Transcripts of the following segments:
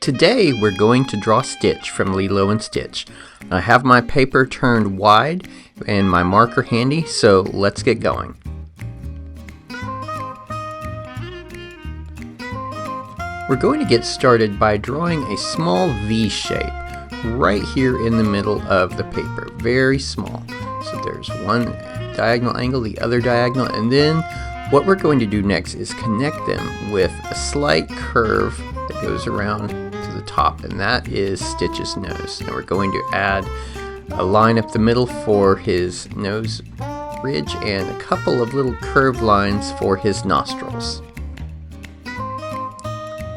Today we're going to draw Stitch from Lilo & Stitch. I have my paper turned wide and my marker handy, so let's get going. We're going to get started by drawing a small V shape right here in the middle of the paper, very small. So there's one diagonal angle, the other diagonal, and then what we're going to do next is connect them with a slight curve that goes around to the top, and that is Stitch's nose. And we're going to add a line up the middle for his nose ridge and a couple of little curved lines for his nostrils.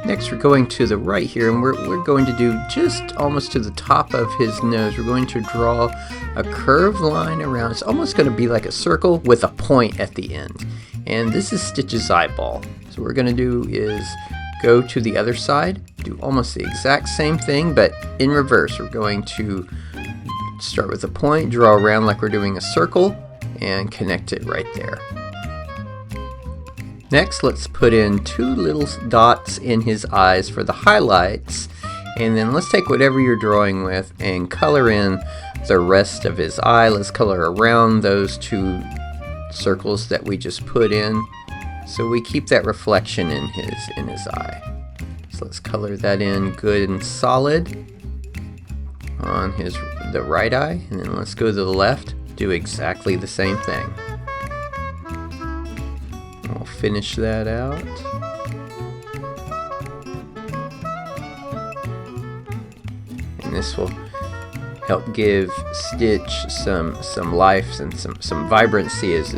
Next we're going to the right here, and we're going to do just almost to the top of his nose. We're going to draw a curved line around. It's almost going to be like a circle with a point at the end. And this is Stitch's eyeball. So what we're going to do is go to the other side, do almost the exact same thing, but in reverse. We're going to start with a point, draw around like we're doing a circle, and connect it right there. Next, let's put in two little dots in his eyes for the highlights, and then let's take whatever you're drawing with and color in the rest of his eye. Let's color around those two circles that we just put in, so we keep that reflection in his eye. So let's color that in good and solid on the right eye, and then let's go to the left, do exactly the same thing. We'll finish that out. And this will help give Stitch some life and some vibrancy as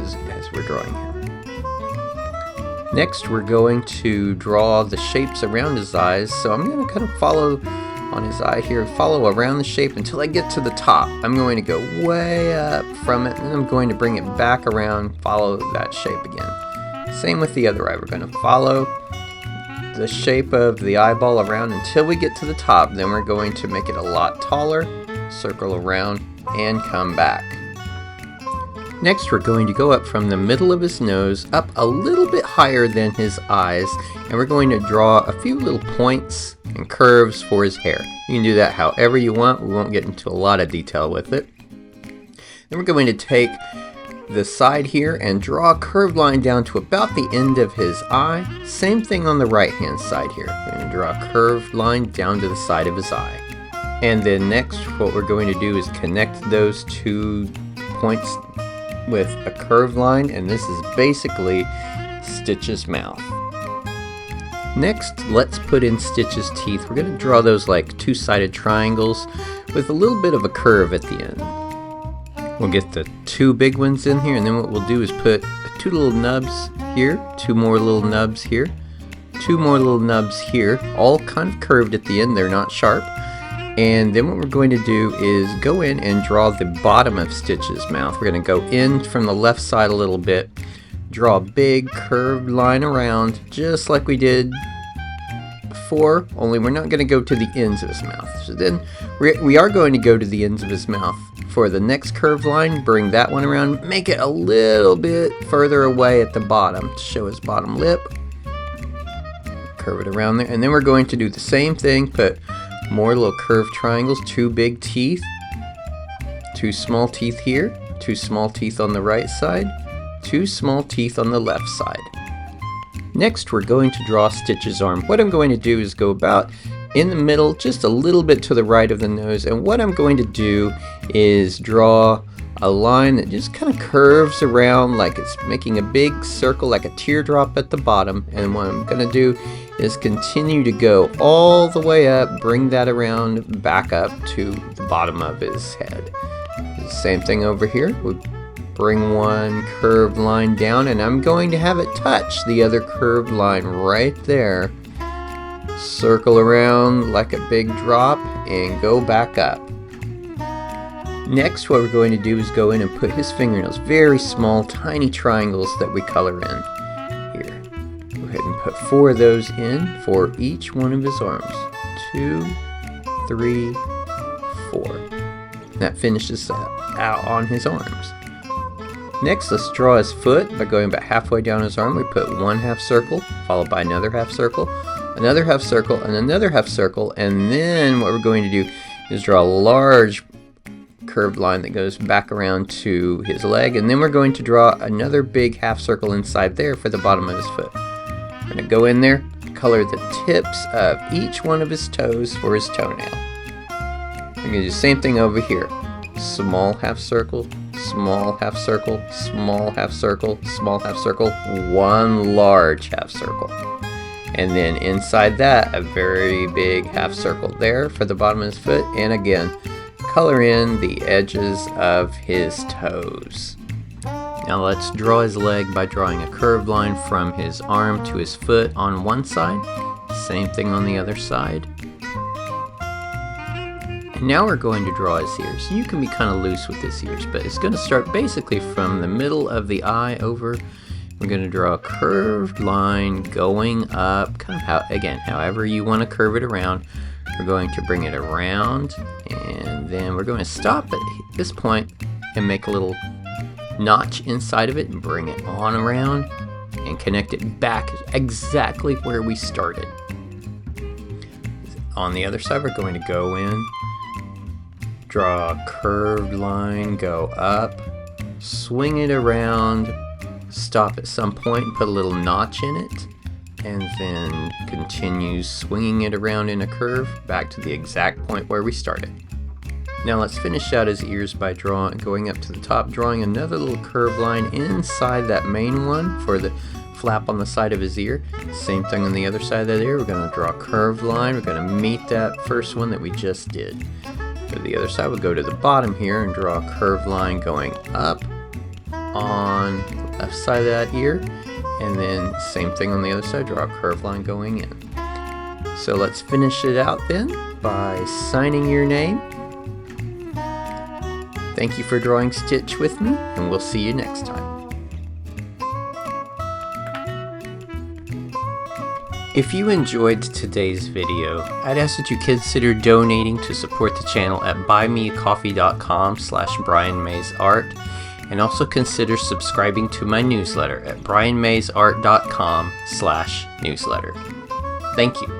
we're drawing him. Next we're going to draw the shapes around his eyes. So I'm going to kind of follow on his eye here, follow around the shape until I get to the top. I'm going to go way up from it, and I'm going to bring it back around, follow that shape again. Same with the other eye. We're going to follow the shape of the eyeball around until we get to the top. Then we're going to make it a lot taller, circle around, and come back. Next, we're going to go up from the middle of his nose, up a little bit higher than his eyes, and we're going to draw a few little points and curves for his hair. You can do that however you want. We won't get into a lot of detail with it. Then we're going to take the side here and draw a curved line down to about the end of his eye. Same thing on the right hand side here. We're going to draw a curved line down to the side of his eye. And then next what we're going to do is connect those two points with a curved line, and this is basically Stitch's mouth. Next, let's put in Stitch's teeth. We're going to draw those like two-sided triangles with a little bit of a curve at the end. We'll get the two big ones in here, and then what we'll do is put two little nubs here, two more little nubs here, two more little nubs here, all kind of curved at the end, they're not sharp. And then what we're going to do is go in and draw the bottom of Stitch's mouth. We're going to go in from the left side a little bit, draw a big curved line around, just like we did before, only we're not going to go to the ends of his mouth. So then we are going to go to the ends of his mouth. For the next curved line, bring that one around, make it a little bit further away at the bottom to show his bottom lip. Curve it around there, and then we're going to do the same thing, put more little curved triangles, two big teeth, two small teeth here, two small teeth on the right side, two small teeth on the left side. Next, we're going to draw Stitch's arm. What I'm going to do is go about in the middle, just a little bit to the right of the nose, and what I'm going to do is draw a line that just kind of curves around like it's making a big circle, like a teardrop at the bottom. And what I'm going to do is continue to go all the way up, bring that around back up to the bottom of his head. The same thing over here. We bring one curved line down, and I'm going to have it touch the other curved line right there. Circle around like a big drop and go back up. Next, what we're going to do is go in and put his fingernails, very small, tiny triangles that we color in here. Go ahead and put 4 of those in for each one of his arms. 2, 3, 4. That finishes out on his arms. Next, let's draw his foot by going about halfway down his arm. We put one half circle, followed by another half circle, another half circle, and another half circle, and then what we're going to do is draw a large curved line that goes back around to his leg, and then we're going to draw another big half circle inside there for the bottom of his foot. We're going to go in there, color the tips of each one of his toes for his toenail. We're going to do the same thing over here. Small half circle, small half circle, small half circle, small half circle, one large half circle. And then inside that, a very big half circle there for the bottom of his foot. And again, color in the edges of his toes. Now let's draw his leg by drawing a curved line from his arm to his foot on one side. Same thing on the other side. And now we're going to draw his ears. You can be kind of loose with his ears, but it's going to start basically from the middle of the eye over. We're going to draw a curved line going up, kind of however you want to curve it around. We're going to bring it around, and then we're going to stop at this point and make a little notch inside of it and bring it on around and connect it back exactly where we started. On the other side, we're going to go in, draw a curved line, go up, swing it around, stop at some point and put a little notch in it, and then continue swinging it around in a curve back to the exact point where we started. Now let's finish out his ears by going up to the top, drawing another little curved line inside that main one for the flap on the side of his ear. Same thing on the other side of that ear. We're going to draw a curved line. We're going to meet that first one that we just did. To the other side, we'll go to the bottom here and draw a curved line going up on the left side of that ear. And then same thing on the other side, draw a curved line going in. So let's finish it out then by signing your name. Thank you for drawing Stitch with me, and we'll see you next time. If you enjoyed today's video, I'd ask that you consider donating to support the channel at buymeacoffee.com/BrianMaysArt, and also consider subscribing to my newsletter at brianmaysart.com/newsletter. Thank you.